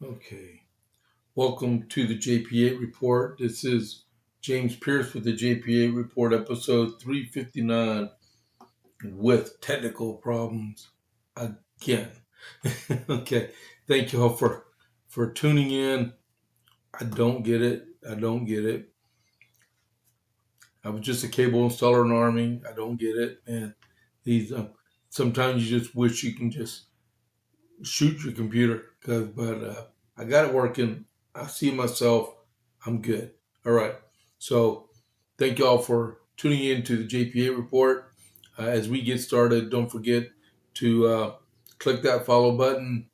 Okay. Welcome to the JP8 report. This is James Pierce with the JP8 report, episode 359, with technical problems again. Okay. Thank you all for tuning in. I don't get it. I was just a cable installer in the Army. I don't get it. And these sometimes you just wish you can just shoot your computer. But I got it working. I see myself. I'm good. All right. So thank you all for tuning in to the JP8 report. As we get started, don't forget to click that follow button.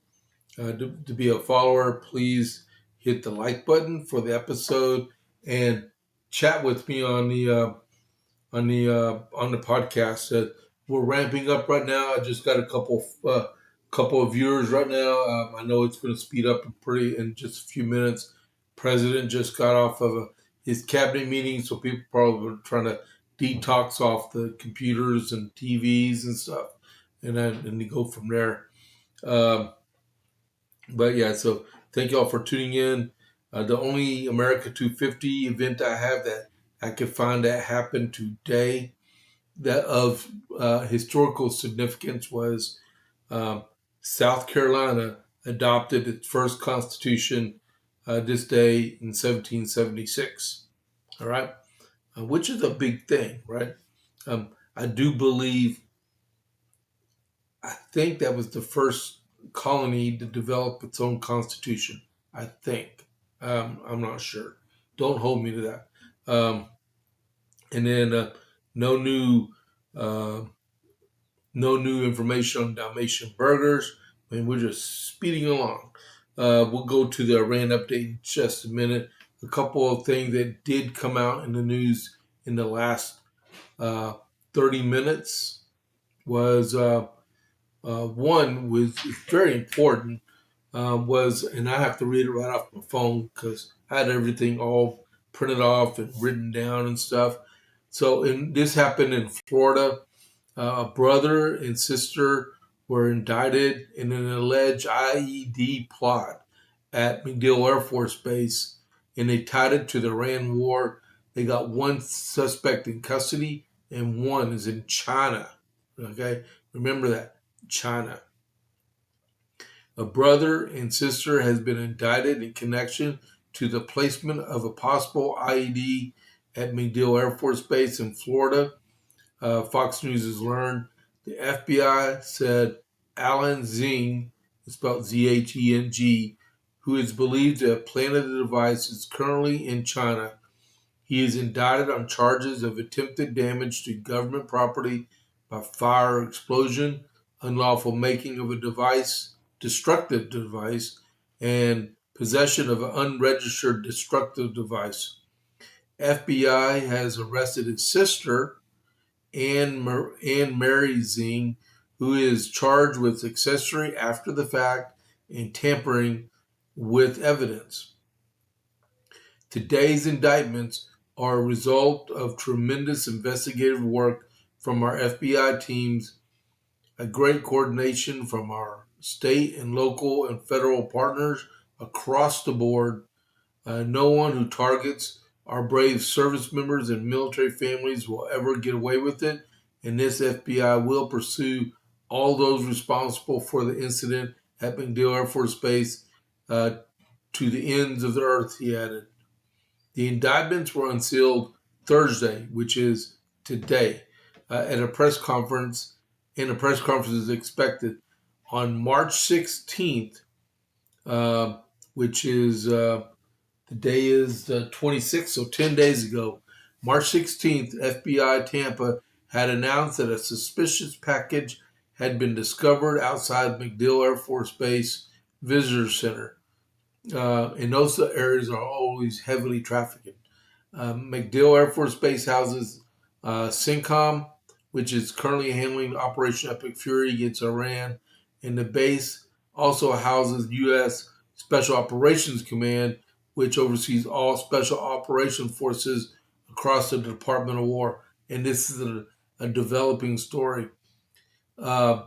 To be a follower, please hit the like button for the episode and chat with me on the podcast. We're ramping up right now. I just got a couple of viewers right now. I know it's going to speed up in just a few minutes. President just got off of his cabinet meeting, so people probably are trying to detox off the computers and TVs and stuff, and to go from there. But yeah, so thank you all for tuning in. The only America 250 event I have that I could find that happened today that of historical significance was South Carolina adopted its first constitution this day in 1776. All right, which is a big thing, right? I do believe, I think that was the first colony to develop its own constitution. I think. I'm not sure. Don't hold me to that. And then no new uh, no new information on Dalmatian burgers. I mean, we're just speeding along. We'll go to the Iran update in just a minute. A couple of things that did come out in the news in the last 30 minutes was one was very important. And I have to read it right off my phone because I had everything all printed off and written down and stuff. So, this happened in Florida. A brother and sister were indicted in an alleged IED plot at MacDill Air Force Base, and they tied it to the Iran war. They got one suspect in custody, and one is in China. Okay, remember that, China. A brother and sister has been indicted in connection to the placement of a possible IED at MacDill Air Force Base in Florida. Fox News has learned the FBI said Alan Zheng, spelled Zheng, who is believed to have planted the device, is currently in China. He is indicted on charges of attempted damage to government property by fire or explosion, unlawful making of a device, destructive device, and possession of an unregistered destructive device. FBI has arrested his sister, Anne Mary Zheng, who is charged with accessory after the fact and tampering with evidence. Today's indictments are a result of tremendous investigative work from our FBI teams, a great coordination from our state and local and federal partners across the board. No one who targets our brave service members and military families will ever get away with it, and this FBI will pursue all those responsible for the incident at MacDill Air Force Base to the ends of the earth, he added. The indictments were unsealed Thursday, which is today, at a press conference, and a press conference is expected on March 16th, which is the day is the 26th, so 10 days ago. March 16th, FBI Tampa had announced that a suspicious package had been discovered outside MacDill Air Force Base Visitor Center. And those areas are always heavily trafficked. MacDill Air Force Base houses CENTCOM, which is currently handling Operation Epic Fury against Iran, and the base also houses U.S. Special Operations Command, which oversees all special operations forces across the Department of War. And this is a developing story. That's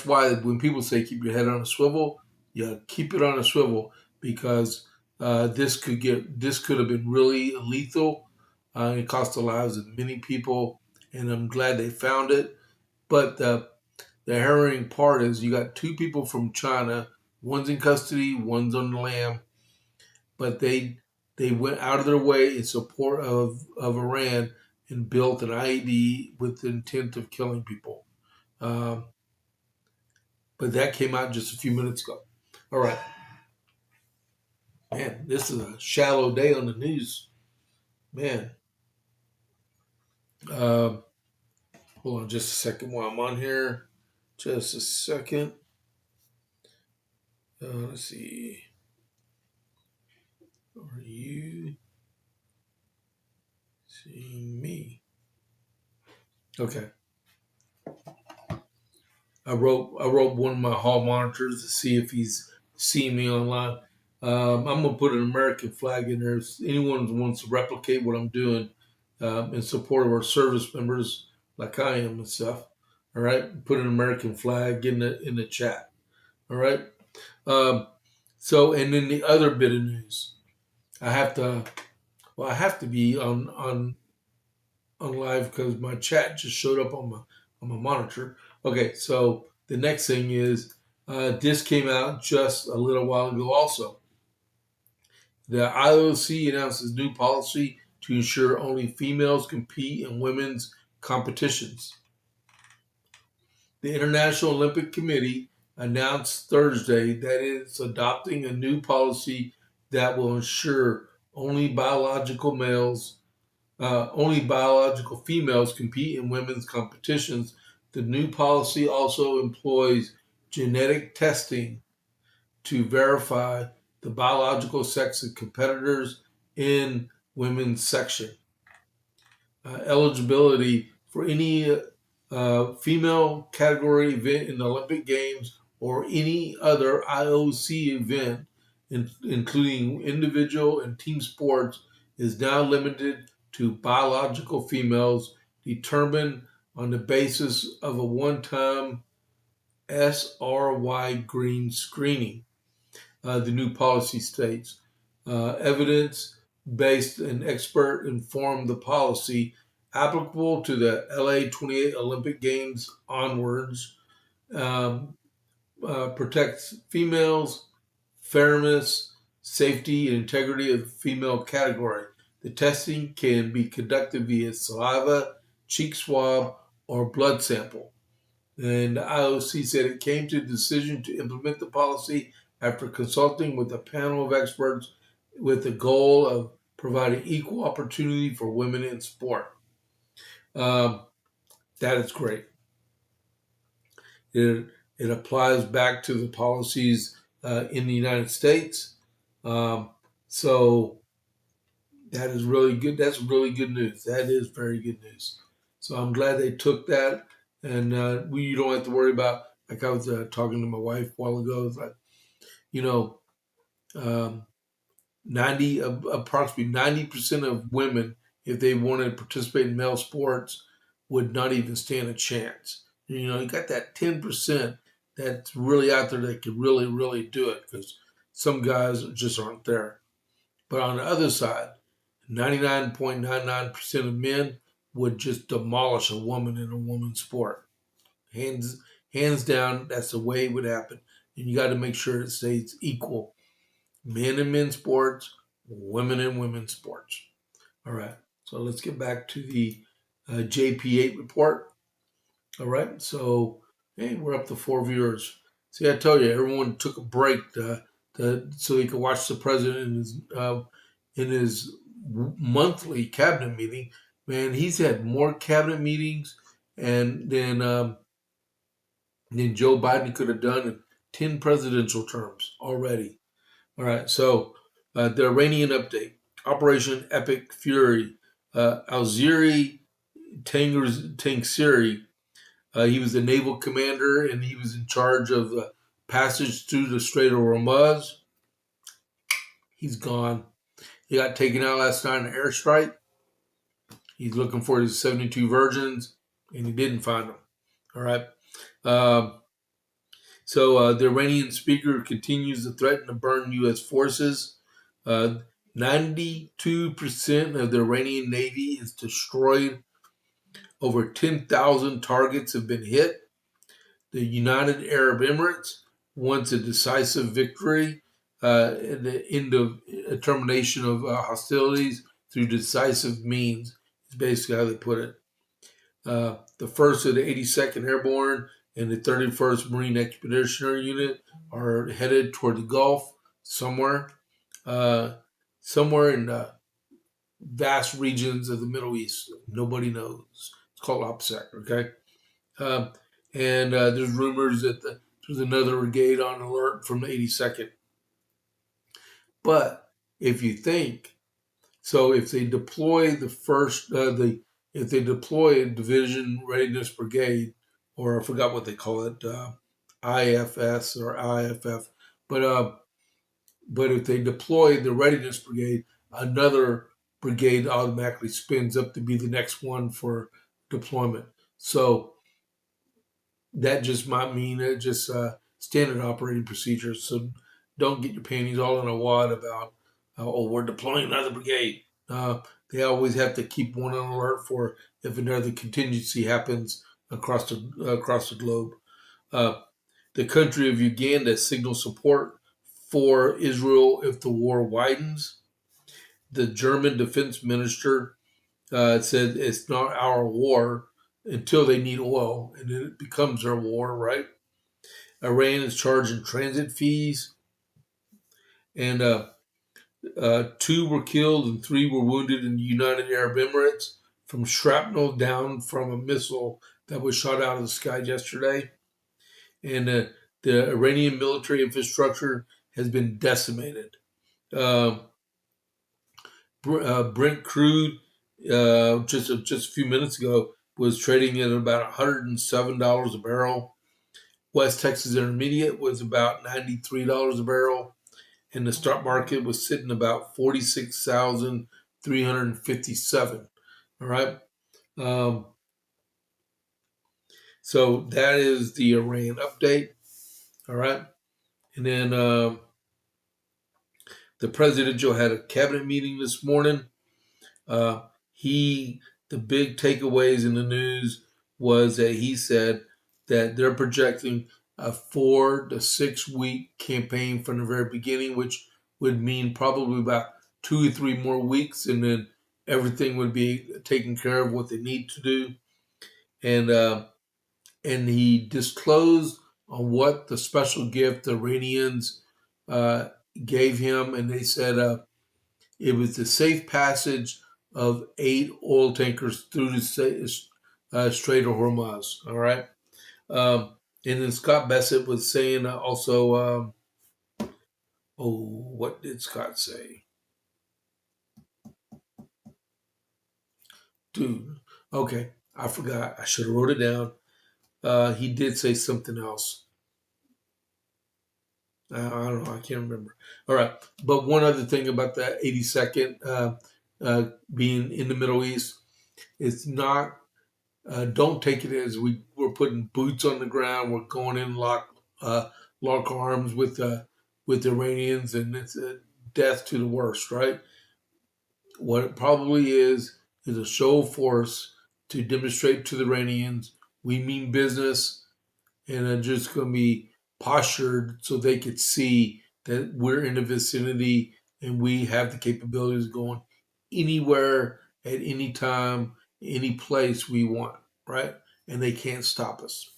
why when people say keep your head on a swivel, you keep it on a swivel, because this could have been really lethal. It cost the lives of many people, and I'm glad they found it. But the harrowing part is you got two people from China, one's in custody, one's on the lam, but they went out of their way in support of Iran and built an IED with the intent of killing people. Um, but that came out just a few minutes ago. All right, man, this is a shallow day on the news, man. Um, Hold on just a second while I'm on here. Just a second. Let's see. Are you seeing me? Okay. I wrote one of my hall monitors to see if he's seen me online. I'm gonna put an American flag in there. If anyone who wants to replicate what I'm doing in support of our service members, like I am and stuff. All right, put an American flag in the chat. All right. Um, so, and then the other bit of news, I have to. Well, I have to be on live because my chat just showed up on my monitor. Okay, so the next thing is this came out just a little while ago. Also, the IOC announces new policy to ensure only females compete in women's competitions. The International Olympic Committee announced Thursday that it's adopting a new policy that will ensure only biological females compete in women's competitions. The new policy also employs genetic testing to verify the biological sex of competitors in women's section. Eligibility for any female category event in the Olympic Games or any other IOC event, including individual and team sports, is now limited to biological females determined on the basis of a one-time SRY green screening. The new policy states evidence-based and expert-informed the policy applicable to the LA 28 Olympic Games onwards, protects females, fairness, safety, and integrity of the female category. The testing can be conducted via saliva, cheek swab, or blood sample. And the IOC said it came to the decision to implement the policy after consulting with a panel of experts with the goal of providing equal opportunity for women in sport. That is great. It applies back to the policies in the United States. So that is really good. That's really good news. That is very good news. So I'm glad they took that, and you don't have to worry about. Like I was talking to my wife a while ago. It's like, you know, um, approximately 90% of women, if they wanted to participate in male sports, would not even stand a chance. You know, you got that 10% that's really out there that could really, really do it, because some guys just aren't there. But on the other side, 99.99% of men would just demolish a woman in a woman's sport. Hands down, that's the way it would happen. And you got to make sure it stays equal. Men in men's sports, women in women's sports. All right, so let's get back to the JP8 report. All right, so hey, we're up to 4 viewers. See, I told you, everyone took a break so he could watch the president in his monthly cabinet meeting. Man, he's had more cabinet meetings and than Joe Biden could have done in 10 presidential terms already. All right, so the Iranian update. Operation Epic Fury. Alziri Tangsiri, he was the naval commander, and he was in charge of the passage through the Strait of Hormuz. He's gone. He got taken out last night in an airstrike. He's looking for his 72 virgins, and he didn't find them. All right. So the Iranian speaker continues to threaten to burn U.S. forces. 92% of the Iranian Navy is destroyed. Over 10,000 targets have been hit. The United Arab Emirates wants a decisive victory in the end of termination of hostilities through decisive means, is basically how they put it. The 1st of the 82nd Airborne and the 31st Marine Expeditionary Unit are headed toward the Gulf somewhere in vast regions of the Middle East. Nobody knows. It's called OPSEC, okay? And there's rumors that there's another brigade on alert from the 82nd. But if you think, so if they deploy if they deploy a division readiness brigade, or I forgot what they call it, IFS or IFF, but if they deploy the readiness brigade, another brigade automatically spins up to be the next one for deployment. So that just might mean just standard operating procedures. So don't get your panties all in a wad about, we're deploying another brigade. They always have to keep one on alert for if another contingency happens across the globe. The country of Uganda signals support for Israel if the war widens. The German defense minister said it's not our war until they need oil, and then it becomes their war, right? Iran is charging transit fees, and 2 were killed and 3 were wounded in the United Arab Emirates from shrapnel down from a missile that was shot out of the sky yesterday. And the Iranian military infrastructure has been decimated. Brent crude, just a few minutes ago, was trading at about $107 a barrel. West Texas Intermediate was about $93 a barrel, and the stock market was sitting about 46,357. All right. So that is the Iran update. All right. And then the presidential had a cabinet meeting this morning. The big takeaways in the news was that he said that they're projecting a 4 to 6 week campaign from the very beginning, which would mean probably about 2 or 3 more weeks, and then everything would be taken care of what they need to do. And he disclosed on what the special gift the Iranians gave him, and they said it was the safe passage of 8 oil tankers through the Strait of Hormuz. All right. And then Scott Bassett was saying also, what did Scott say? Dude, okay, I forgot. I should have wrote it down. He did say something else. I don't know. I can't remember. All right. But one other thing about the 82nd being in the Middle East, it's not, don't take it as we're putting boots on the ground. We're going in lock arms with the Iranians, and it's a death to the worst, right? What it probably is a show of force to demonstrate to the Iranians we mean business, and are just going to be postured so they could see that we're in the vicinity and we have the capabilities of going anywhere at any time, any place we want, right? And they can't stop us.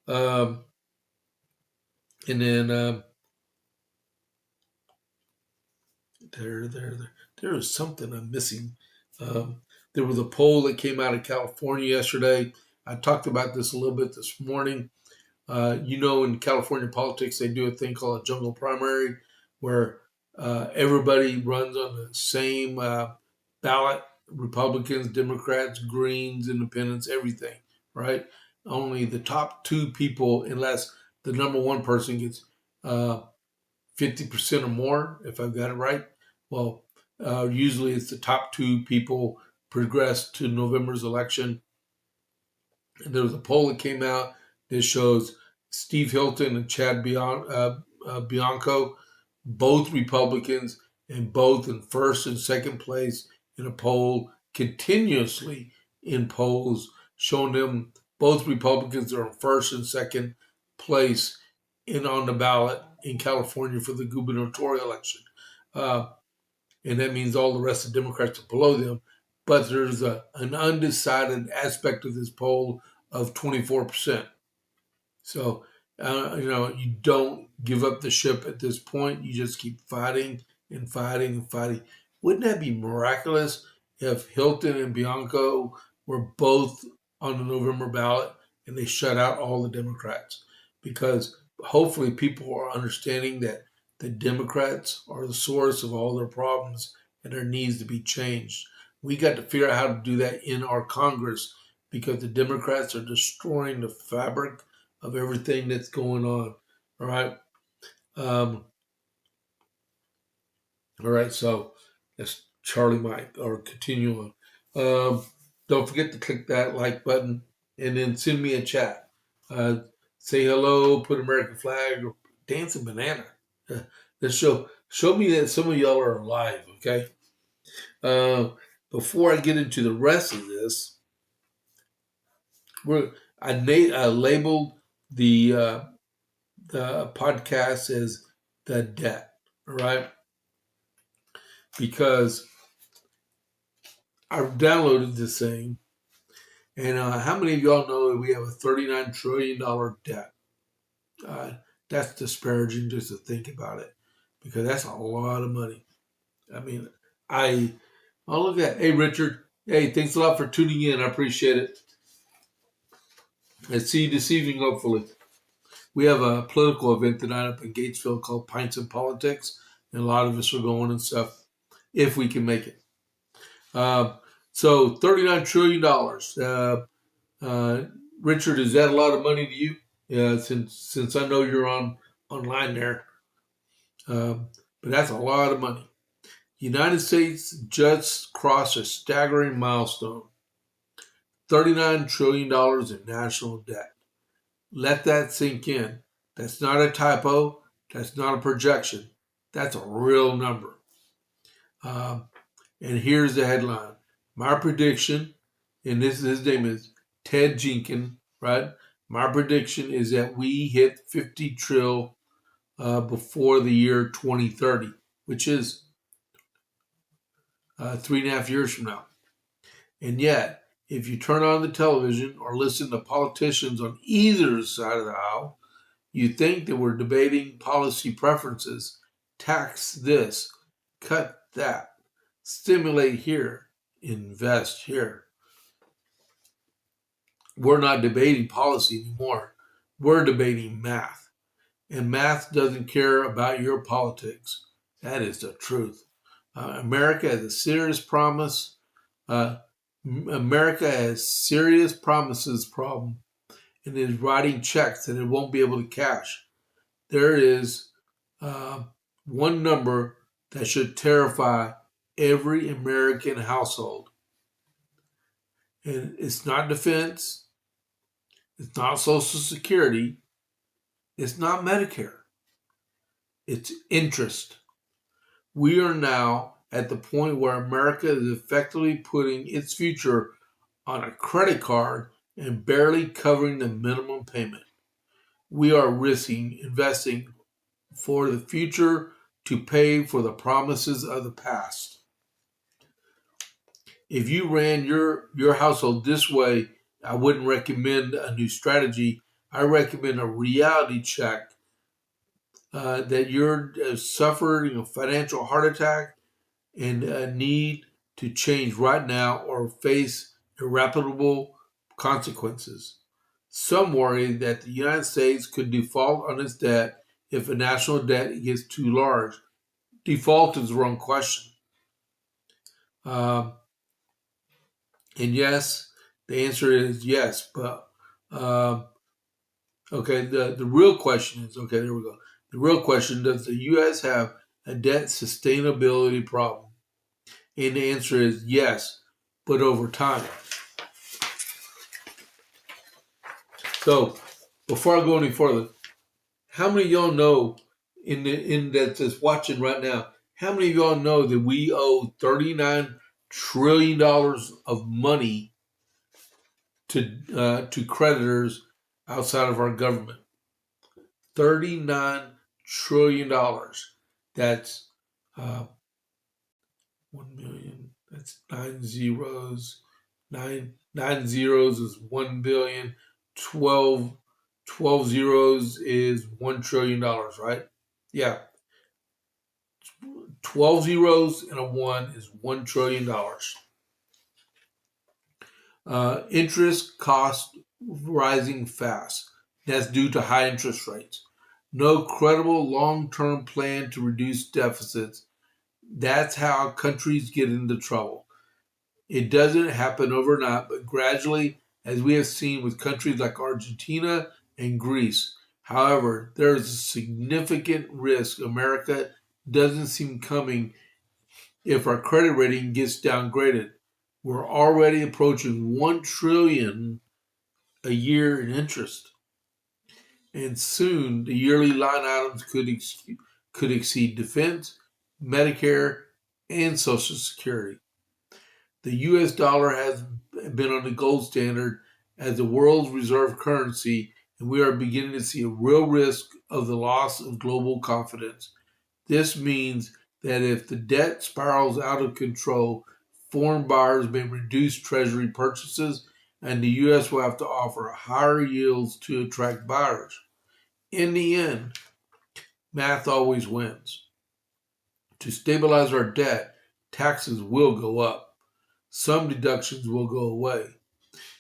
And then there is something I'm missing. There was a poll that came out of California yesterday. I talked about this a little bit this morning. In California politics, they do a thing called a jungle primary, where everybody runs on the same ballot: Republicans, Democrats, Greens, Independents, everything, right? Only the top 2 people, unless the number 1 person gets 50% or more, if I've got it right. Well, usually it's the top 2 people progress to November's election. And there was a poll that came out that shows Steve Hilton and Chad Bianco, both Republicans, and both in first and second place in a poll, continuously in polls, showing them both Republicans are in first and second place on the ballot in California for the gubernatorial election. And that means all the rest of the Democrats are below them. But there's an undecided aspect of this poll of 24%. So, you don't give up the ship at this point. You just keep fighting and fighting and fighting. Wouldn't that be miraculous if Hilton and Bianco were both on the November ballot and they shut out all the Democrats? Because hopefully people are understanding that the Democrats are the source of all their problems and there needs to be changed. We got to figure out how to do that in our Congress because the Democrats are destroying the fabric of everything that's going on. All right. All right. So that's Charlie Mike, or continue on. Don't forget to click that like button and then send me a chat. Say hello, put American flag, or dance a banana. Let's show me that some of y'all are alive. Okay. Before I get into the rest of this, I labeled the podcast as the debt, right? Because I downloaded this thing, and how many of y'all know that we have a $39 trillion debt? That's disparaging just to think about it, because that's a lot of money. I mean, I'll look at, hey, Richard, hey, thanks a lot for tuning in. I appreciate it. And see you this evening, hopefully. We have a political event tonight up in Gatesville called Pints and Politics, and a lot of us are going and stuff, if we can make it. So $39 trillion. Richard, is that a lot of money to you? Yeah, since I know you're online there. But that's a lot of money. United States just crossed a staggering milestone. $39 trillion in national debt. Let that sink in. That's not a typo. That's not a projection. That's a real number. And here's the headline. My prediction, and his name is Ted Jenkins, right? My prediction is that we hit 50 trillion before the year 2030, which is 3.5 years from now. And yet, if you turn on the television or listen to politicians on either side of the aisle, you think that we're debating policy preferences, tax this, cut that, stimulate here, invest here. We're not debating policy anymore. We're debating math. And math doesn't care about your politics. That is the truth. America has a serious promise. America has serious promises problem and is writing checks that it won't be able to cash. There is one number that should terrify every American household. And it's not defense. It's not Social Security. It's not Medicare. It's interest. We are now at the point where America is effectively putting its future on a credit card and barely covering the minimum payment. We are risking investing for the future to pay for the promises of the past. If you ran your household this way, I wouldn't recommend a new strategy. I recommend a reality check that you're suffering a financial heart attack and need to change right now or face irreparable consequences. Some worry that the United States could default on its debt if a national debt gets too large. Default is the wrong question. And yes, the answer is yes, but okay, the real question is, okay, there we go. The real question, does the U.S. have a debt sustainability problem? And the answer is yes, but over time. So before I go any further, how many of y'all know in that's watching right now? How many of y'all know that we owe $39 trillion of money to creditors outside of our government? $39 trillion. That's 1 million. That's nine zeros. Nine zeros is 1 billion. 12 zeros is $1 trillion, right? Yeah. 12 zeros and a 1 is $1 trillion. Interest cost rising fast. That's due to high interest rates. No credible long-term plan to reduce deficits. That's how countries get into trouble. It doesn't happen overnight, but gradually, as we have seen with countries like Argentina and Greece. However, there is a significant risk America doesn't seem coming if our credit rating gets downgraded. We're already approaching 1 trillion a year in interest, and soon the yearly line items could exceed defense, Medicare, and Social Security. The US dollar has been on the gold standard as the world's reserve currency, and we are beginning to see a real risk of the loss of global confidence. This means that if the debt spirals out of control, foreign buyers may reduce treasury purchases, and the U.S. will have to offer higher yields to attract buyers. In the end, math always wins. To stabilize our debt, taxes will go up. Some deductions will go away,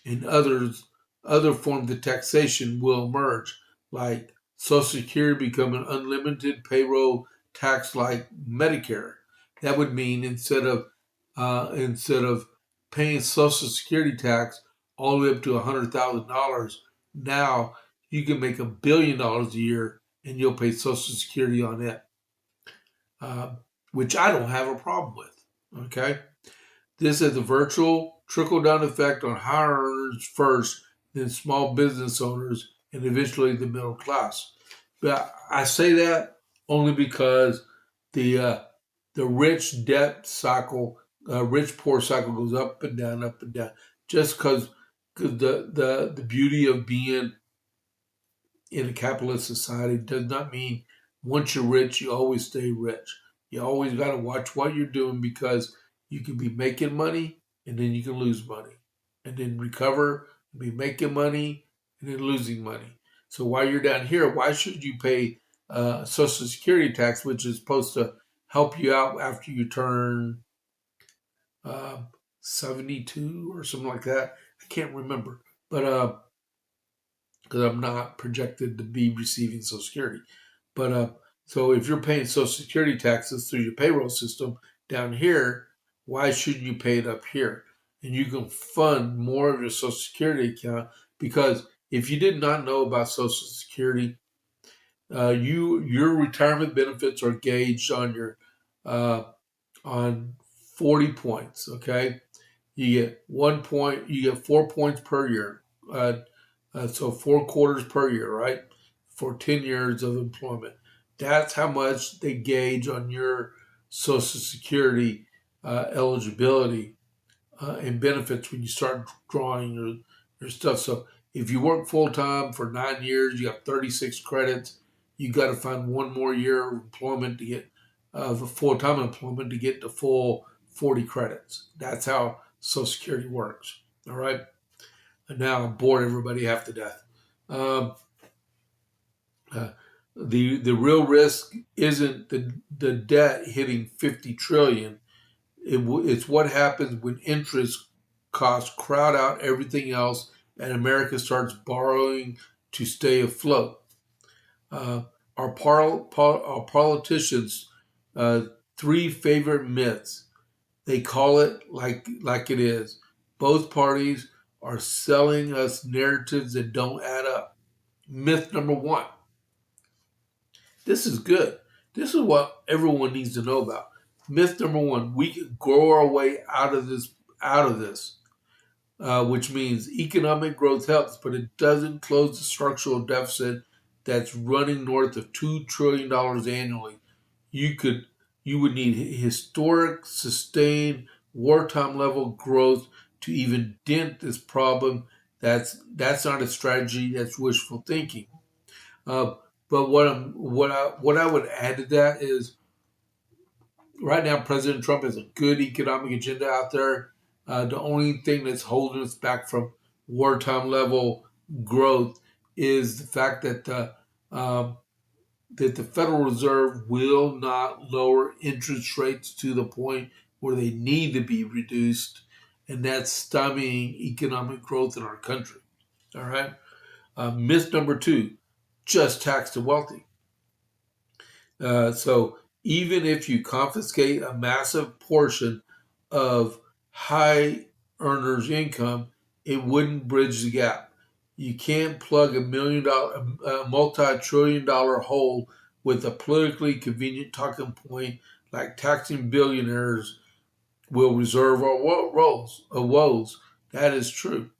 and other forms of taxation will emerge, like Social Security becoming unlimited payroll tax like Medicare. That would mean instead of paying Social Security tax all the way up to $100,000, now you can make $1 billion a year and you'll pay Social Security on it, uh, which I don't have a problem with. Okay. This has a virtual trickle-down effect on higher earners first, then small business owners, and eventually the middle class. But I say that only because the the rich debt cycle, rich poor cycle goes up and down, up and down. Just because the beauty of being in a capitalist society does not mean once you're rich, you always stay rich. You always got to watch what you're doing because you can be making money and then you can lose money and then recover and be making money and then losing money. So while you're down here, why should you pay Social Security tax, which is supposed to help you out after you turn uh, 72 or something like that? I can't remember. But because I'm not projected to be receiving Social Security. But so if you're paying Social Security taxes through your payroll system down here, why shouldn't you pay it up here? And you can fund more of your Social Security account because if you did not know about Social Security, your retirement benefits are gauged uh, on 40 points. Okay, you get 1 point, you get 4 points per year. So 4 quarters per year, right? For 10 years of employment. That's how much they gauge on your Social Security eligibility and benefits when you start drawing your stuff. So if you work full time for 9 years, you got 36 credits. You got to find one more year of employment to get full time employment to get the full 40 credits. That's how Social Security works. All right. And now I bored everybody half to death. Um, uh, the real risk isn't the debt hitting 50 trillion. It's what happens when interest costs crowd out everything else, and America starts borrowing to stay afloat. Uh, our politicians' three favorite myths. They call it like it is. Both parties are selling us narratives that don't add up. Myth number one. This is good. This is what everyone needs to know about. Myth number one: we can grow our way out of this. which means economic growth helps, but it doesn't close the structural deficit that's running north of $2 trillion annually. You could you would need historic, sustained, wartime level growth to even dent this problem. That's not a strategy. That's wishful thinking. Uh, but what I would add to that is right now President Trump has a good economic agenda out there. The only thing that's holding us back from wartime level growth is the fact um, that the Federal Reserve will not lower interest rates to the point where they need to be reduced, and that's stymieing economic growth in our country. All right. Myth number two: just tax the wealthy. So even if you confiscate a massive portion of high earners' income, it wouldn't bridge the gap. You can't plug a multi-trillion dollar hole with a politically convenient talking point like taxing billionaires will reserve our woes. That is true.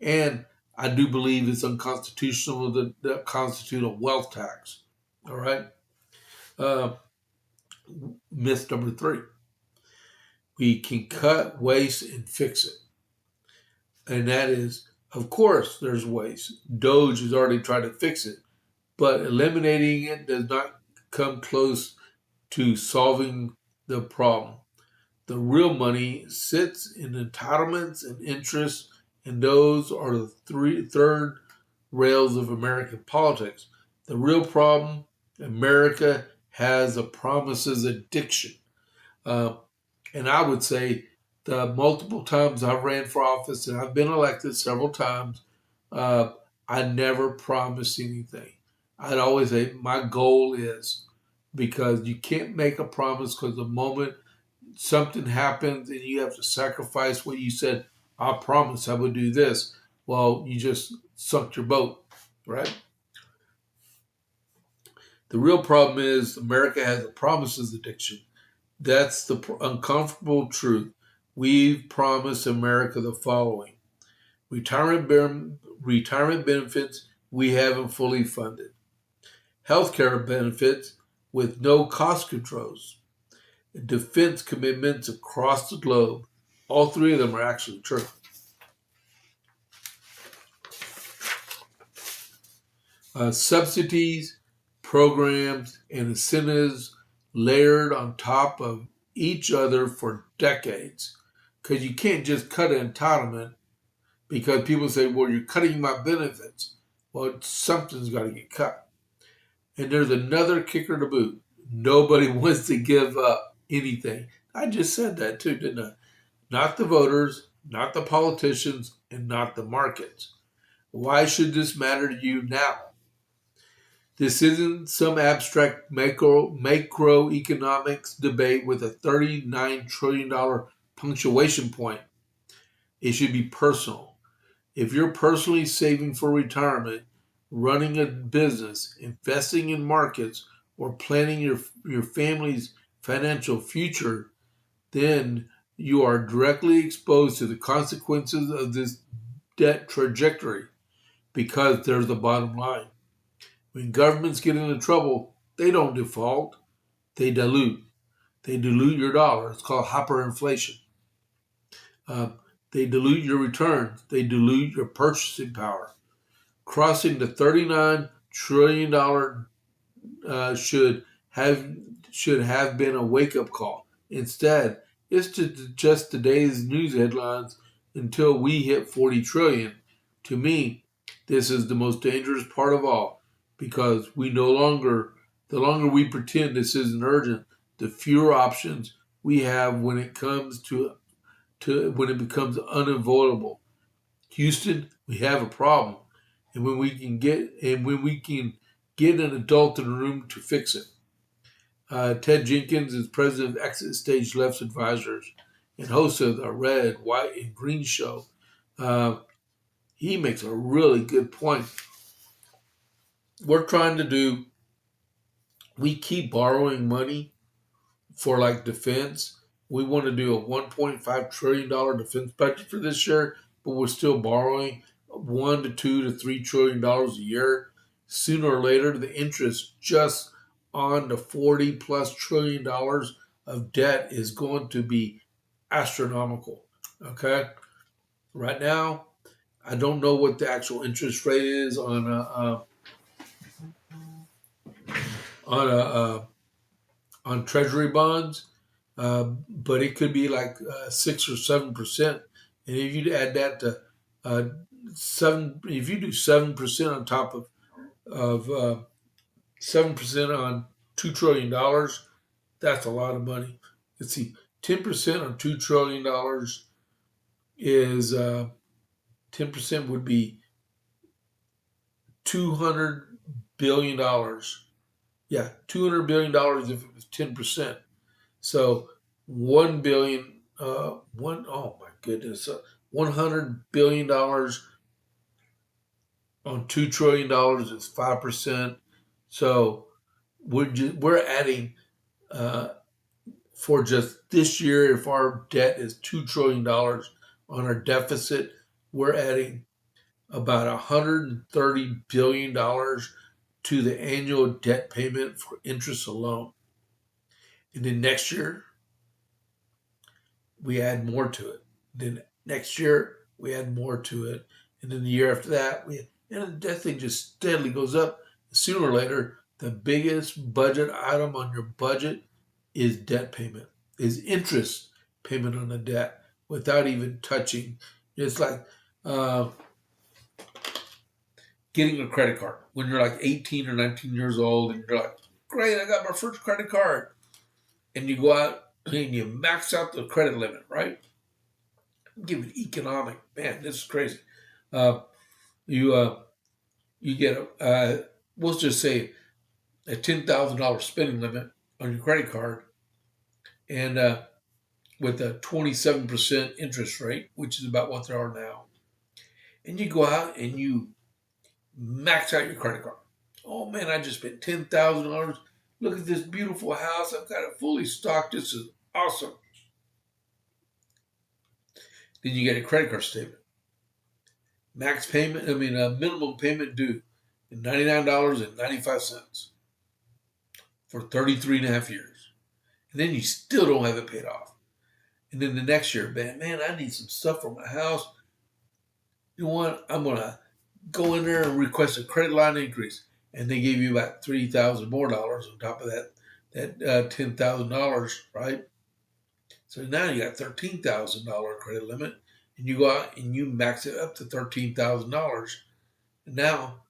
And I do believe it's unconstitutional to constitute a wealth tax. All right. Uh, Myth number three: we can cut waste and fix it. And that is, of course, there's waste. Doge has already tried to fix it, but eliminating it does not come close to solving the problem. The real money sits in entitlements and interests, and those are the third rails of American politics. The real problem: America has a promises addiction. Uh, and I would say the multiple times I've ran for office and I've been elected several times, uh, I never promised anything. I'd always say my goal is, because you can't make a promise, because the moment something happens and you have to sacrifice what you said, I promise I would do this. Well, you just sunk your boat, right? The real problem is America has a promises addiction. That's the uncomfortable truth. We've promised America the following: retirement benefits we haven't fully funded, healthcare benefits with no cost controls, defense commitments across the globe. All three of them are actually true. Subsidies, programs, and incentives layered on top of each other for decades. Because you can't just cut an entitlement because people say, well, you're cutting my benefits. Well, something's got to get cut. And there's another kicker to boot. Nobody wants to give up anything. I just said that too, didn't I? Not the voters, not the politicians, and not the markets. Why should this matter to you now? This isn't some abstract macroeconomics debate with a $39 trillion punctuation point. It should be personal. If you're personally saving for retirement, running a business, investing in markets, or planning your family's financial future, then you are directly exposed to the consequences of this debt trajectory, because there's the bottom line. When governments get into trouble, they don't default, they dilute. They dilute your dollar. It's called hyperinflation. Uh, they dilute your returns. They dilute your purchasing power. Crossing the $39 trillion should have been a wake up call. Instead, it's just today's news headlines until we hit 40 trillion. To me, this is the most dangerous part of all, because the longer we pretend this isn't urgent, the fewer options we have when it comes to when it becomes unavoidable. Houston, we have a problem, and when we can get an adult in the room to fix it. Ted Jenkins is president of Exit Stage Left's Advisors and host of the Red, White, and Green Show. Uh, he makes a really good point. We're trying to do, we keep borrowing money for like defense. We want to do a $1.5 trillion defense budget for this year. but we're still borrowing $1 to $2 to $3 trillion a year. Sooner or later, the interest just on the $40+ trillion of debt is going to be astronomical. Okay, right now, I don't know what the actual interest rate is on on a, on treasury bonds, but it could be like 6 or 7%. And if you add that to if you do 7% on top of 7% on $2 trillion, that's a lot of money. Let's see, 10% on $2 trillion is 10% would be $200 billion. Yeah, $200 billion if it was 10%. So 1 billion, oh my goodness, $100 billion on $2 trillion is 5%. So we're adding for just this year, if our debt is $2 trillion on our deficit, we're adding about $130 billion to the annual debt payment for interest alone. And then next year, we add more to it. Then next year, we add more to it. And then the year after that, and that thing just steadily goes up. Sooner or later, the biggest budget item on your budget is debt payment, is interest payment on the debt without even touching. It's like getting a credit card when you're like 18 or 19 years old and you're like, great, I got my first credit card. And you go out and you max out the credit limit, right? Give it economic. Man, this is crazy. You get we'll just say a $10,000 spending limit on your credit card, and with a 27% interest rate, which is about what they are now. And you go out and you max out your credit card. Oh man, I just spent $10,000. Look at this beautiful house. I've got it fully stocked. This is awesome. Then you get a credit card statement. Minimum payment due $99.95 for 33 and a half years. And then you still don't have it paid off. And then the next year, man, I need some stuff for my house. You know what? I'm going to go in there and request a credit line increase. And they gave you about $3,000 more dollars on top of that $10,000, right? So now you got $13,000 credit limit, and you go out and you max it up to $13,000. And now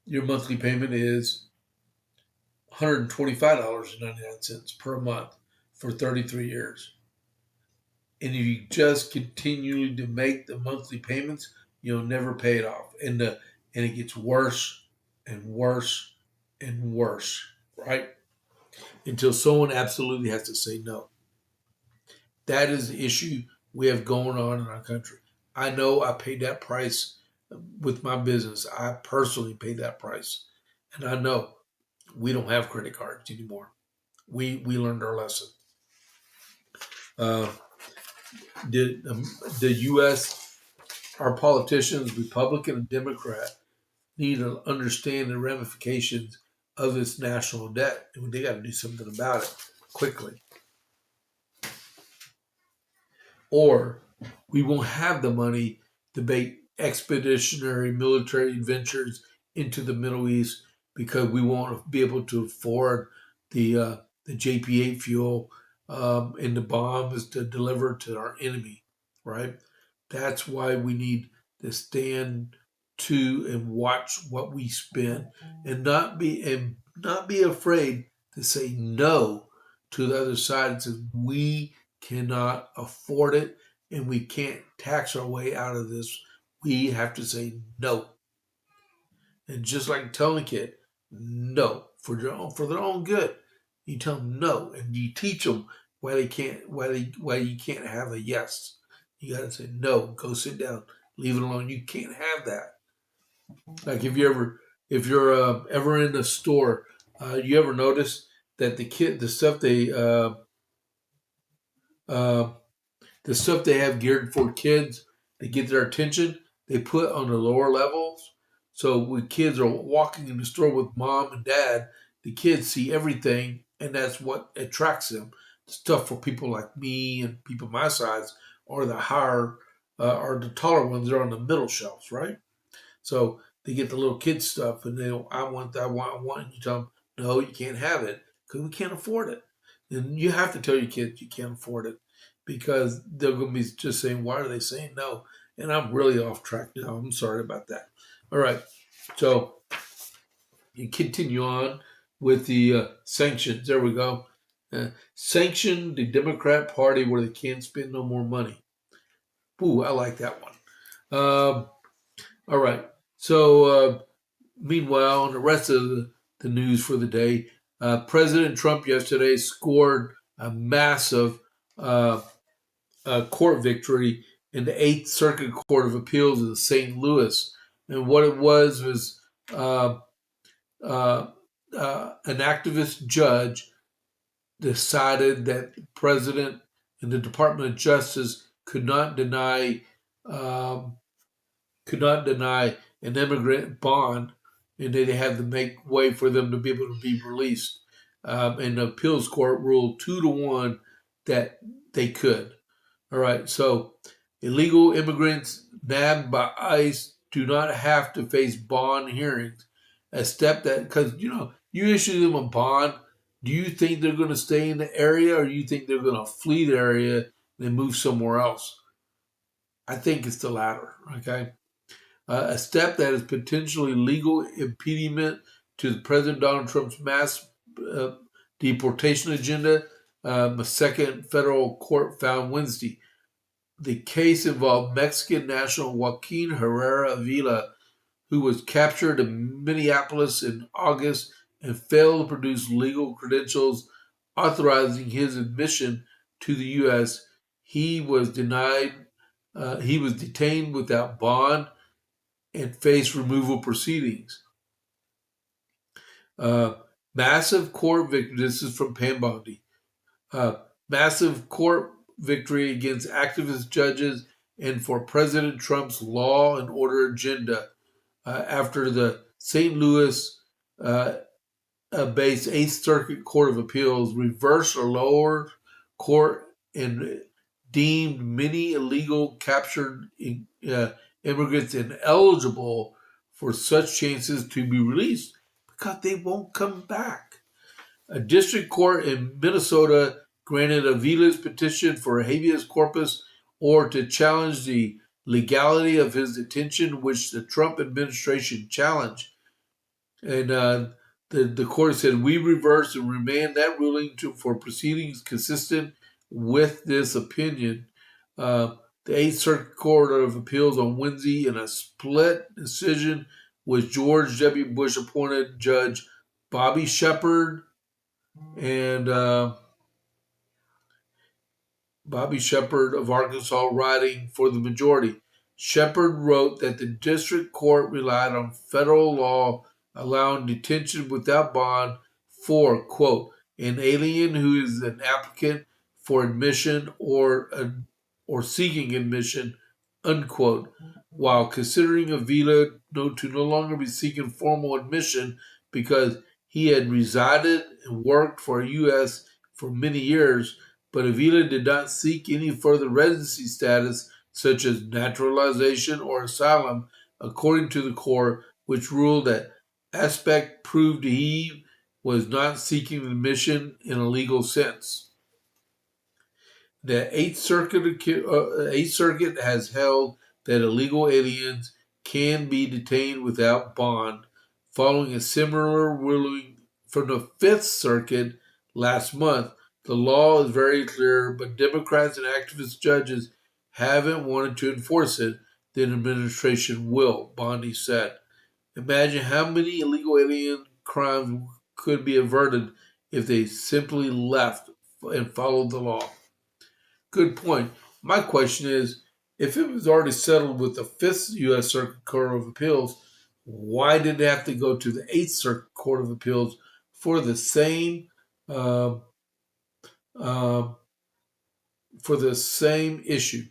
your monthly payment is $125.99 per month for 33 years. And if you just continue to make the monthly payments, you'll never pay it off. And it gets worse and worse and worse, right? Until someone absolutely has to say no. That is the issue we have going on in our country. I know I paid that price with my business. I personally paid that price. And I know we don't have credit cards anymore. We learned our lesson. The U.S., our politicians, Republican and Democrat, need to understand the ramifications of this national debt. And they got to do something about it quickly. Or we won't have the money to make expeditionary military adventures into the Middle East because we won't be able to afford the JP8 fuel and the bombs to deliver to our enemy, right? That's why we need to stand to and watch what we spend and not be afraid to say no to the other side and say we cannot afford it and we can't tax our way out of this. We have to say no. And just like telling a kid no for their own good, you tell them no and you teach them why you can't have a yes. You got to say no. Go sit down. Leave it alone. You can't have that. Like if you're ever in a store, you ever notice that the stuff they have geared for kids, to get their attention, they put on the lower levels. So when kids are walking in the store with mom and dad, the kids see everything, and that's what attracts them. Stuff for people like me and people my size are the higher or the taller ones. They're on the middle shelves, right? So they get the little kids stuff, and they go, I want that, I want. And you tell them, no, you can't have it because we can't afford it. And you have to tell your kids you can't afford it because they're going to be just saying, why are they saying no? And I'm really off track now. I'm sorry about that. All right. So you continue on with the sanctions. There we go. Sanction the Democrat Party where they can't spend no more money. Ooh, I like that one. All right. So meanwhile, on the rest of the news for the day, President Trump yesterday scored a massive uh, court victory in the Eighth Circuit Court of Appeals in St. Louis. And what it was uh, uh, an activist judge decided that the president and the Department of Justice um, could not deny an immigrant bond, and they had to make way for them to be able to be released. And the appeals court ruled 2-1 that they could. All right, so illegal immigrants nabbed by ICE do not have to face bond hearings. A step that, because you issue them a bond, do you think they're going to stay in the area, or do you think they're going to flee the area and move somewhere else? I think it's the latter. Okay, a step that is potentially legal impediment to President Donald Trump's mass uh, deportation agenda. A second federal court found Wednesday. The case involved Mexican national Joaquin Herrera Avila, who was captured in Minneapolis in August and failed to produce legal credentials authorizing his admission to the U.S. He was denied. He was detained without bond and faced removal proceedings. Uh, massive court victory. This is from Pam Bondi. Massive court victory against activist judges and for President Trump's law and order agenda after the St. Louis based Eighth Circuit Court of Appeals reversed a lower court and deemed many illegal captured immigrants ineligible for such chances to be released because they won't come back. A district court in Minnesota granted Avila's petition for habeas corpus or to challenge the legality of his detention, which the Trump administration challenged. And the court said, we reverse and remand that ruling for proceedings consistent with this opinion. The Eighth Circuit Court of Appeals on Wednesday, in a split decision with George W. Bush appointed Judge Bobby Shepard and Bobby Shepard of Arkansas writing for the majority. Shepard wrote that the district court relied on federal law allowing detention without bond for, quote, an alien who is an applicant for admission or seeking admission, unquote, while considering Avila to no longer be seeking formal admission because he had resided and worked for the U.S. for many years, but Avila did not seek any further residency status, such as naturalization or asylum, according to the court, which ruled that aspect proved he was not seeking admission in a legal sense. The Eighth Circuit has held that illegal aliens can be detained without bond, following a similar ruling from the Fifth Circuit last month. The law is very clear, but Democrats and activist judges haven't wanted to enforce it. The administration will, Bondi said. Imagine how many illegal alien crimes could be averted if they simply left and followed the law. Good point. My question is, if it was already settled with the Fifth U.S. Circuit Court of Appeals, why did it have to go to the Eighth Circuit Court of Appeals for the same uh, uh, issue?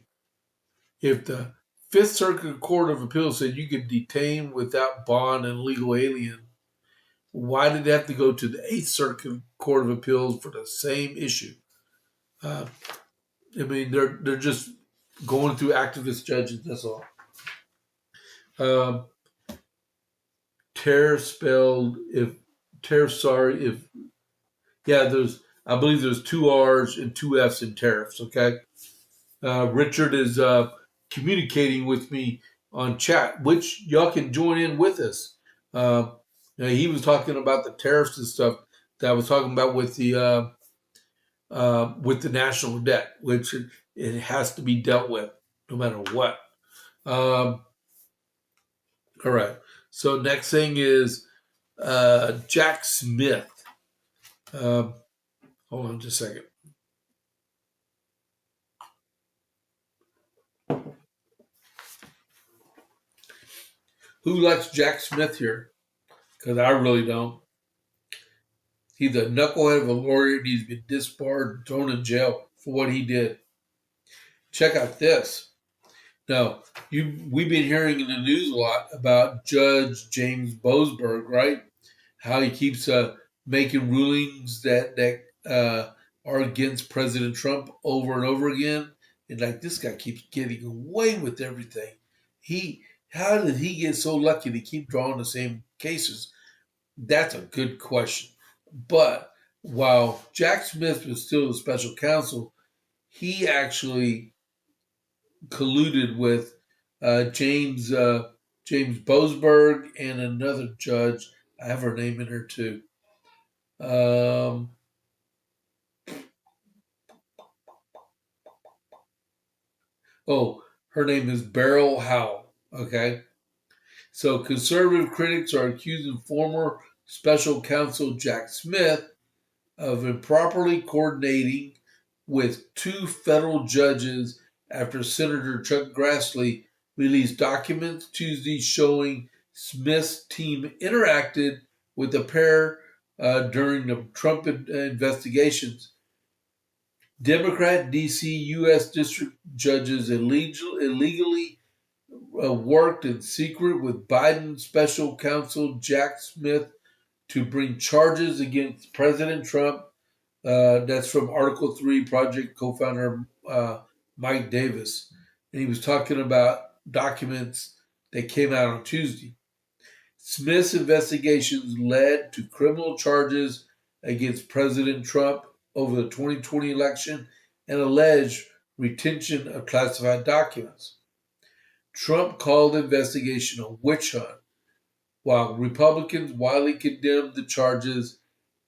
If the Fifth Circuit Court of Appeals said you could detain without bond an illegal alien. Why did they have to go to the Eighth Circuit Court of Appeals for the same issue? I mean, they're just going through activist judges. That's all. Tariff spelled if tariff. Sorry if I believe there's two R's and two F's in tariffs. Okay. Richard is communicating with me on chat, which y'all can join in with us. He was talking about the tariffs and stuff that I was talking about with the national debt, which it has to be dealt with no matter what. All right. So next thing is Jack Smith. Hold on just a second. Who likes Jack Smith here? Because I really don't. He's a knucklehead of a lawyer and he's been disbarred and thrown in jail for what he did. Check out this. Now, we've been hearing in the news a lot about Judge James Boasberg, right? How he keeps making rulings that are against President Trump over and over again. And like this guy keeps getting away with everything. How did he get so lucky to keep drawing the same cases? That's a good question. But while Jack Smith was still the special counsel, he actually colluded with James Boasberg and another judge. I have her name in there too. Her name is Beryl Howell. Okay. So conservative critics are accusing former special counsel Jack Smith of improperly coordinating with two federal judges after Senator Chuck Grassley released documents Tuesday showing Smith's team interacted with the pair during the Trump investigations. Democrat D.C. U.S. District judges illegally worked in secret with Biden special counsel Jack Smith to bring charges against President Trump. That's from Article 3 Project co-founder Mike Davis. And he was talking about documents that came out on Tuesday. Smith's investigations led to criminal charges against President Trump over the 2020 election and alleged retention of classified documents. Trump called the investigation a witch hunt, while Republicans widely condemned the charges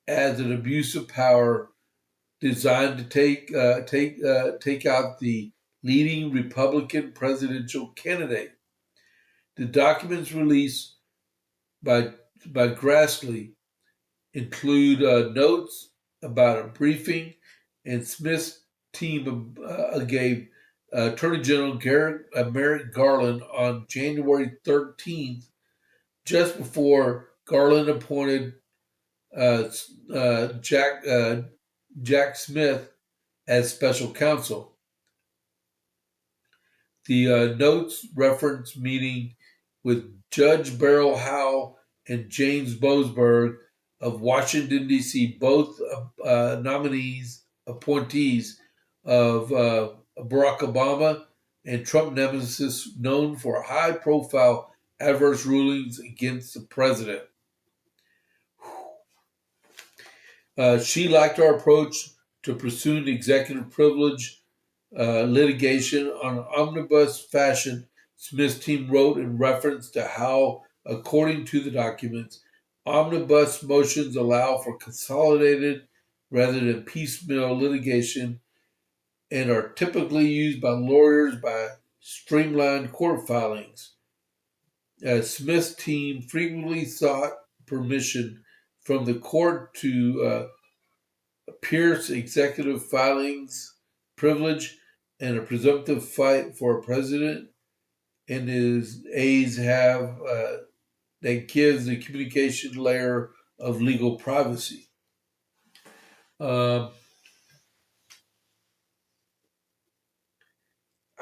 as an abuse of power designed to take out the leading Republican presidential candidate. The documents released by Grassley include notes about a briefing, and Smith's team gave Attorney General Merrick Garland on January 13th, just before Garland appointed Jack Smith as special counsel. The notes reference meeting with Judge Beryl Howell and James Boasberg of Washington, D.C., both appointees of Barack Obama and Trump nemesis known for high-profile adverse rulings against the president. She liked our approach to pursuing executive privilege litigation on an omnibus fashion, Smith's team wrote in reference to how, according to the documents, omnibus motions allow for consolidated rather than piecemeal litigation and are typically used by lawyers by streamlined court filings. Smith's team frequently sought permission from the court to pierce executive filings privilege and a presumptive fight for a president and his aides have that gives the communication layer of legal privacy.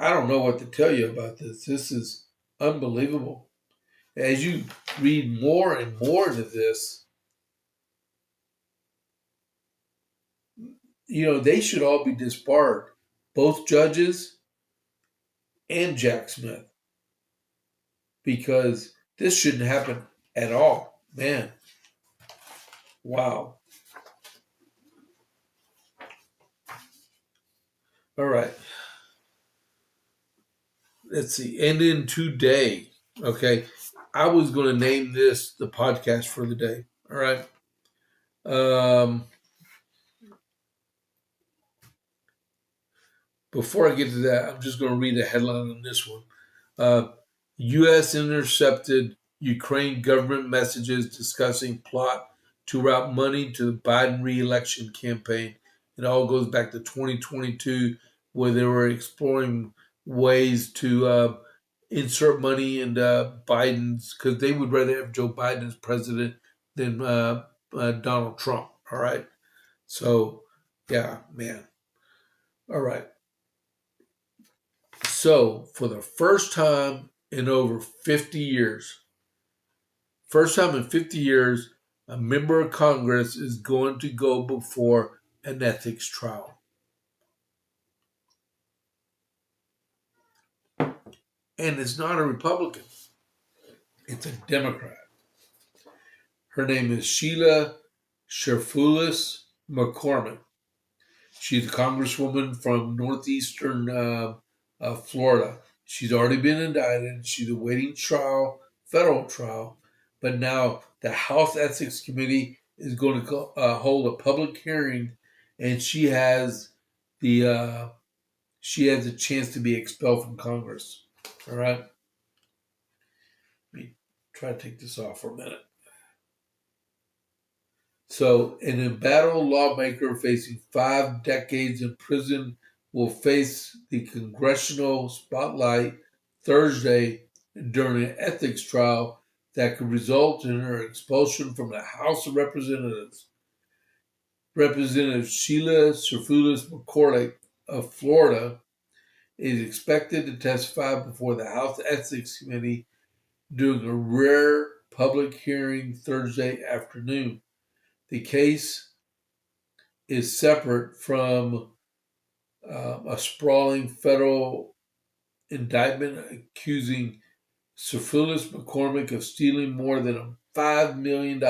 I don't know what to tell you about this. This is unbelievable. As you read more and more into this, they should all be disbarred, both judges and Jack Smith, because this shouldn't happen at all. Man, wow. All right. Let's see. And then today, okay, I was going to name this the podcast for the day. All right. Before I get to that, I'm just going to read a headline on this one. U.S. intercepted Ukraine government messages discussing plot to route money to the Biden re-election campaign. It all goes back to 2022, where they were exploring ways to insert money into Biden's, because they would rather have Joe Biden as president than Donald Trump. All right. So, yeah, man. All right. So, for the first time in over 50 years, a member of Congress is going to go before an ethics trial. And it's not a Republican, it's a Democrat. Her name is Sheila Sherfulis McCormick. She's a congresswoman from northeastern Florida. She's already been indicted. She's awaiting trial, federal trial. But now the House Ethics Committee is going to hold a public hearing, and she has the chance to be expelled from Congress. All right. Let me try to take this off for a minute. So, an embattled lawmaker facing 5 decades in prison will face the congressional spotlight Thursday during an ethics trial that could result in her expulsion from the House of Representatives. Representative Sheila Sherfulis McCormick of Florida is expected to testify before the House Ethics Committee during a rare public hearing Thursday afternoon. The case is separate from a sprawling federal indictment accusing Sherfulis McCormick of stealing more than $5 million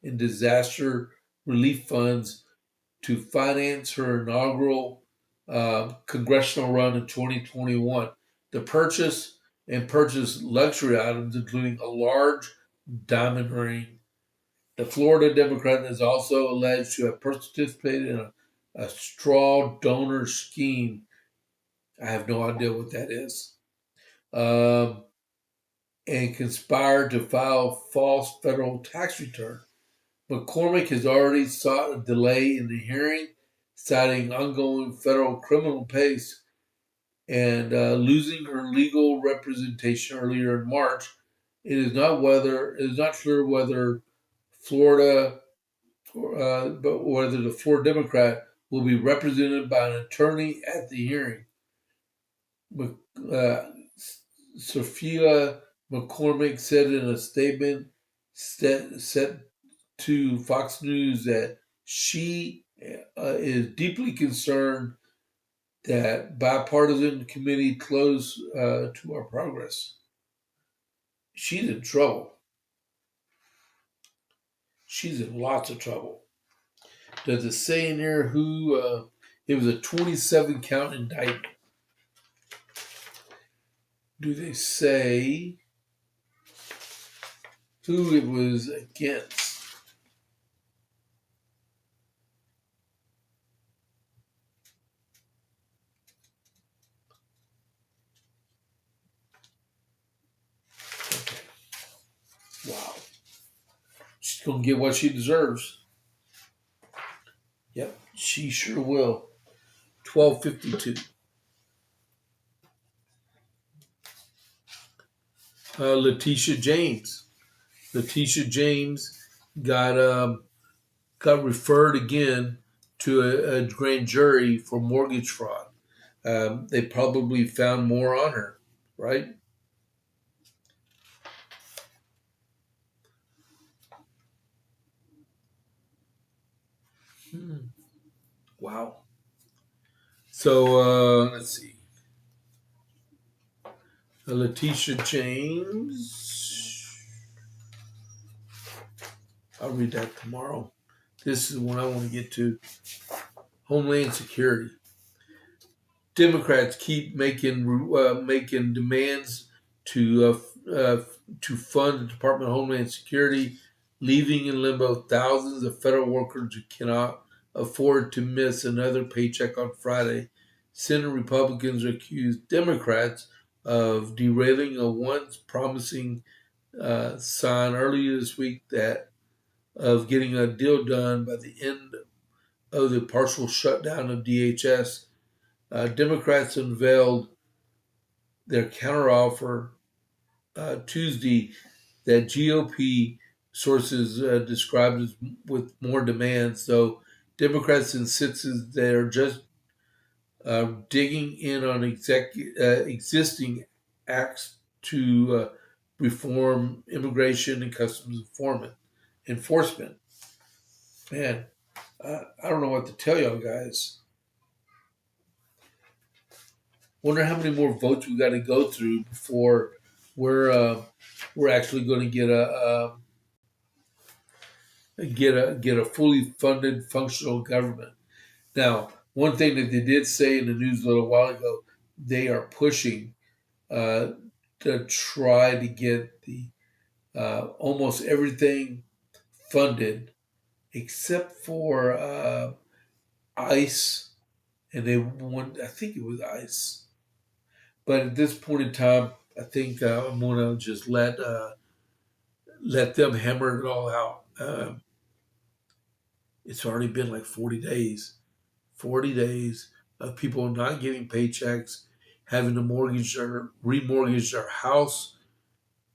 in disaster relief funds to finance her inaugural congressional run in 2021. The purchase luxury items, including a large diamond ring. The Florida Democrat is also alleged to have participated in a straw donor scheme. I have no idea what that is. And conspired to file false federal tax return. McCormick has already sought a delay in the hearing, citing ongoing federal criminal case and losing her legal representation earlier in March. It is not clear whether Florida, but whether the Florida Democrat will be represented by an attorney at the hearing. Sophia McCormick said in a statement set to Fox News that she is deeply concerned that bipartisan committee close to our progress. She's in trouble. She's in lots of trouble. Does it say in there who? It was a 27 count indictment. Do they say who it was against? Okay. Wow. She's going to get what she deserves. Yep, she sure will. 1252. Letitia James. Letitia James got referred again to a grand jury for mortgage fraud. they probably found more on her, right? Wow. So let's see. Letitia James. I'll read that tomorrow. This is what I want to get to. Homeland Security. Democrats keep making demands to fund the Department of Homeland Security, leaving in limbo thousands of federal workers who cannot afford to miss another paycheck on Friday. Senate Republicans accused Democrats of derailing a once promising sign earlier this week that of getting a deal done by the end of the partial shutdown of DHS. Democrats unveiled their counteroffer Tuesday that GOP sources described as with more demands, though Democrats insisted they're just digging in on existing acts to reform immigration and customs enforcement. Man, I don't know what to tell y'all guys. Wonder how many more votes we got to go through before we're actually going to get a fully funded functional government. Now, one thing that they did say in the news a little while ago, they are pushing uh, to try to get the almost everything funded except for ICE, and they want. I think it was ICE. But at this point in time, I think I'm gonna just let them hammer it all out. It's already been like 40 days. 40 days of people not getting paychecks, having to remortgage their house,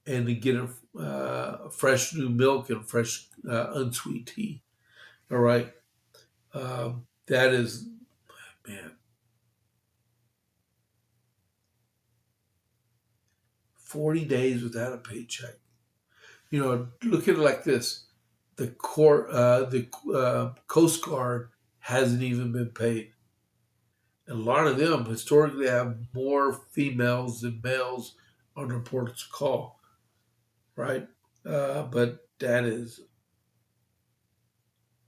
and to get fresh new milk and fresh unsweet tea. All right, that is, man, 40 days without a paycheck. Look at it like this: the Coast Guard hasn't even been paid. A lot of them historically have more females than males on the ports call, right? But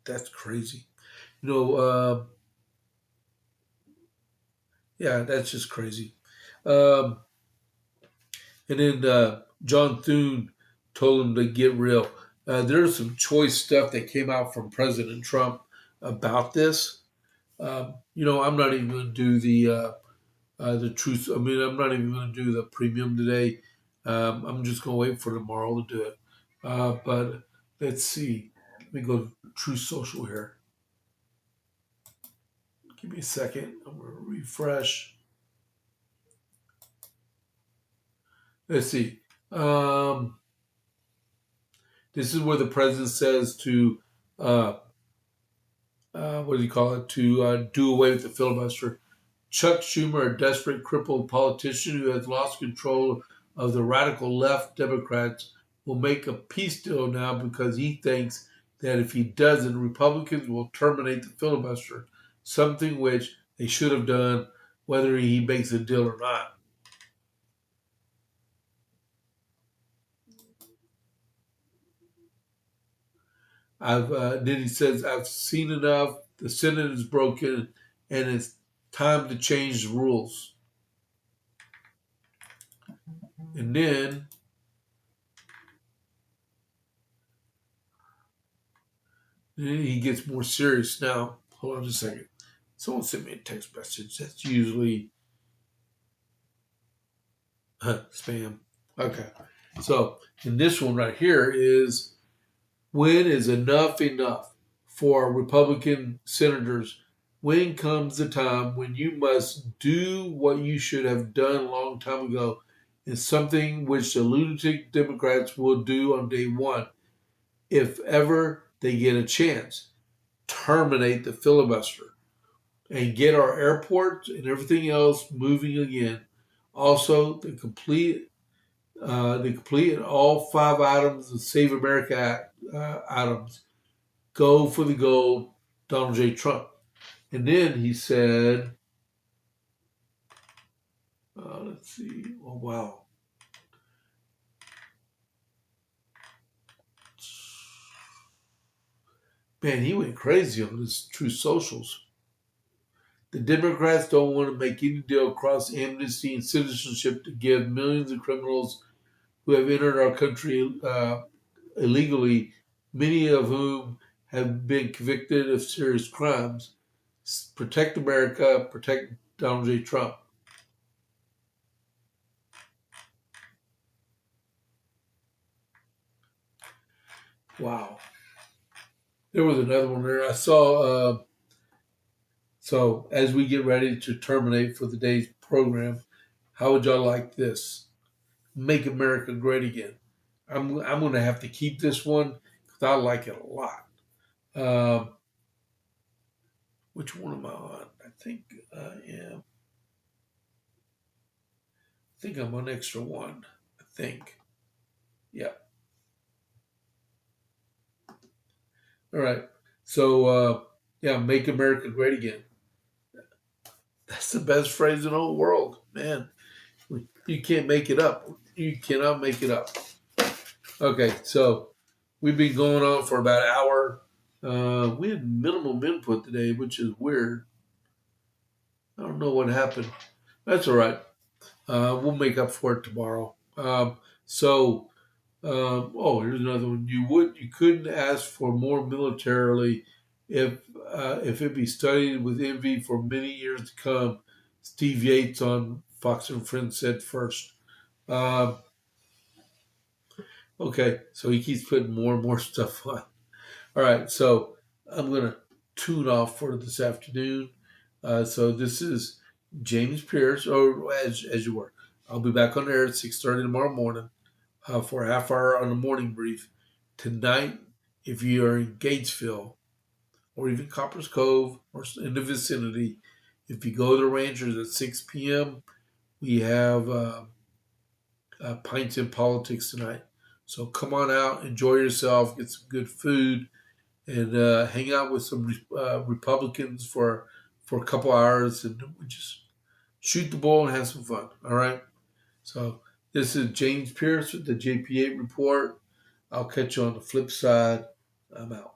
that's crazy. You know, yeah, that's just crazy. Um, and then John Thune told him to get real. There's some choice stuff that came out from President Trump about this. I'm not even going to do the truth. I mean, I'm not even going to do the premium today. I'm just going to wait for tomorrow to do it. But let's see. Let me go to True Social here. Give me a second. I'm going to refresh. Let's see. This is where the president says to, what do you call it, to do away with the filibuster. Chuck Schumer, a desperate, crippled politician who has lost control of the radical left Democrats, will make a peace deal now because he thinks that if he doesn't, Republicans will terminate the filibuster, something which they should have done whether he makes a deal or not. Then he says, I've seen enough. The Senate is broken, and it's time to change the rules. And then he gets more serious now. Hold on just a second. Someone sent me a text message. That's usually spam. Okay. So, and this one right here is, when is enough for Republican senators? When comes the time when you must do what you should have done a long time ago, and something which the lunatic Democrats will do on day one, if ever they get a chance? Terminate the filibuster. and get our airports and everything else moving again. Also, the complete all 5 items of Save America Act items. Go for the gold, Donald J. Trump. And then he said, let's see, oh wow. Man, he went crazy on his True Socials. The Democrats don't want to make any deal across amnesty and citizenship to give millions of criminals who have entered our country illegally, many of whom have been convicted of serious crimes. Protect America, protect Donald J. Trump. Wow. There was another one there. I saw, so as we get ready to terminate for the day's program, how would y'all like this? Make America Great Again. I'm going to have to keep this one because I like it a lot. Which one am I on? I think I am. I think I'm on extra one. I think. Yeah. All right. So, yeah, make America great again. That's the best phrase in the whole world, man. You can't make it up. You cannot make it up. Okay, so we've been going on for about an hour. We had minimum input today, which is weird. I don't know what happened. That's all right. We'll make up for it tomorrow. Oh, here's another one. You couldn't ask for more militarily if it be studied with envy for many years to come. Steve Yates on Fox and Friends said first. Um, okay, so he keeps putting more and more stuff on. All right, so I'm gonna tune off for this afternoon. So this is James Pierce, or as you were. I'll be back on air at 6:30 tomorrow morning. For a half hour on the morning brief. Tonight, if you are in Gatesville or even Coppers Cove or in the vicinity, if you go to the Rangers at 6 p.m., we have Pints in Politics tonight. So come on out, enjoy yourself, get some good food, and hang out with some Republicans for a couple hours, and we just shoot the ball and have some fun. All right. So this is James Pierce with the JP8 report. I'll catch you on the flip side. I'm out.